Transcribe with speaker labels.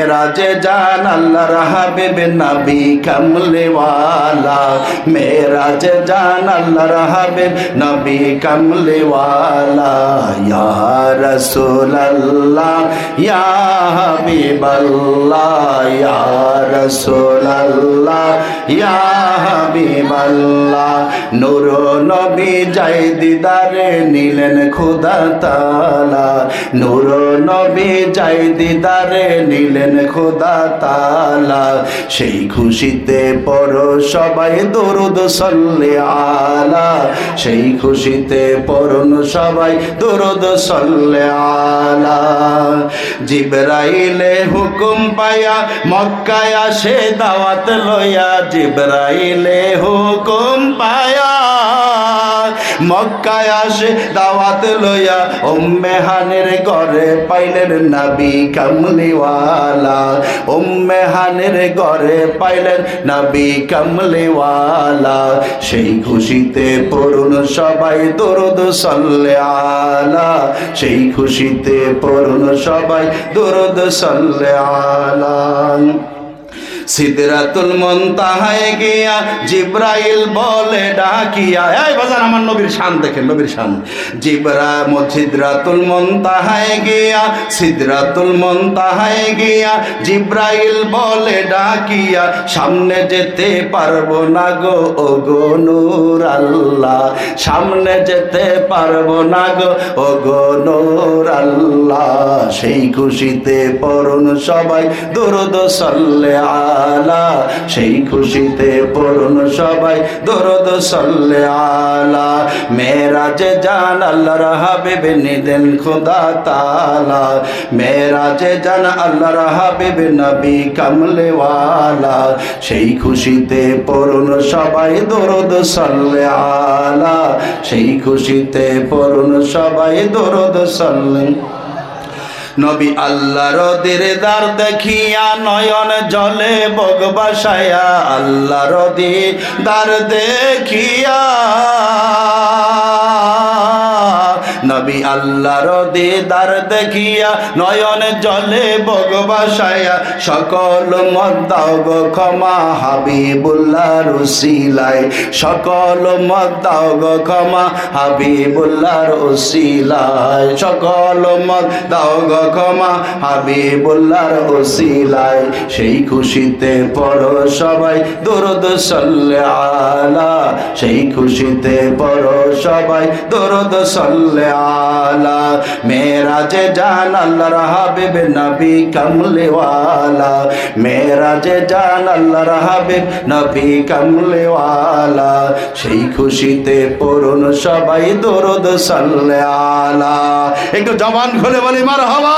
Speaker 1: মেরাজে যান আল্লাহর হাবিব নবী কামলিওয়ালা, মেরাজে যান আল্লাহর হাবিব নবী কামলিওয়ালা। ইয়া রাসূলুল্লাহ ইয়া হাবিবাল্লাহ, ইয়া রাসূলুল্লাহ ইয়া হাবিবাল্লাহ। নূর নবী যাই দিদারে নিলেন খোদা তাআলা, নূর নবী যাই দিদারে নিলেন খোদা তাআলা। সেই খুশিতে পড়ো সবাই দরুদ সাল্লি আলা, সেই খুশিতে পড়ুন সবাই দরুদ সাল্লি আলা। জিবরাইলে হুকুম পায়া মক্কায় আসে দাওয়াত লইয়া, জিবরাইলে হুকুম পায়া মক্কায় আসে দাওয়াত লইয়া। উম্মে হানির ঘরে পাইলেন নবী কামলিওয়ালা, উম্মে হানির ঘরে পাইলেন নবী কামলিওয়ালা। সেই খুশিতে পড়ুন সবাই দরুদ সাল্লি আলা, সেই খুশিতে পড়ুন সবাই দরুদ সাল্লি আলা। সিদরাতুল মুনতাহায় গিয়া জিবরাইল বলে ডাকিয়া, এই বাজার আমার নবীর শান দেখেন, নবীর শান। সিদরাতুল মুনতাহায় গিয়া, সিদরাতুল মুনতাহায় গিয়া জিবরাইল বলে ডাকিয়া, সামনে যেতে পারবো না গো ও গো নূর আল্লাহ, সামনে যেতে পারবো না গো ও গো নূর আল্লাহ। সেই খুশিতে পড়ুন সবাই দরুদ সাল্লি আলা, সেই খুশিতে পড়ুন সবাই দরুদ সাল্লি আলা। মেরাজে যান আল্লাহর হাবিব নিলেন খোদা তাআলা, মেরাজে যান আল্লাহর হাবিব নবী কামলিওয়ালা। সেই খুশিতে পড়ুন সবাই দরুদ সাল্লি আলা, সেই খুশিতে পড়ুন সবাই দরুদ সাল্লি। নবী আল্লাহর দিদার দেখিয়া নয়ন জলে বগ বাসায়া, আল্লাহর দিদার দেখিয়া, নবী আল্লাহর দিদার দেখিয়া নয়ন জলে বগ বাসায়া। সকল মত দাও গো ক্ষমা হাবিবুল্লাহর উসিলায়, সকল মত দাও গো ক্ষমা হাবিবুল্লাহর উসিলায়, সকল মত দাও গো ক্ষমা হাবিবুল্লাহর উসিলায়। সেই খুশিতে পড়ো সবাই দরুদ সাল্লি আলা, সেই খুশিতে পড়ো সবাই দরুদ সাল্লি আলা। মেরাজে যান আল্লাহর হাবিব নবী কামলিওয়ালা, মেরাজে যান আল্লাহর হাবিব নবী কামলিওয়ালা। সেই খুশিতে পড়ুন সবাই দরুদ সাল্লি আলা। একটু জবান খুলে বলি মারহাবা।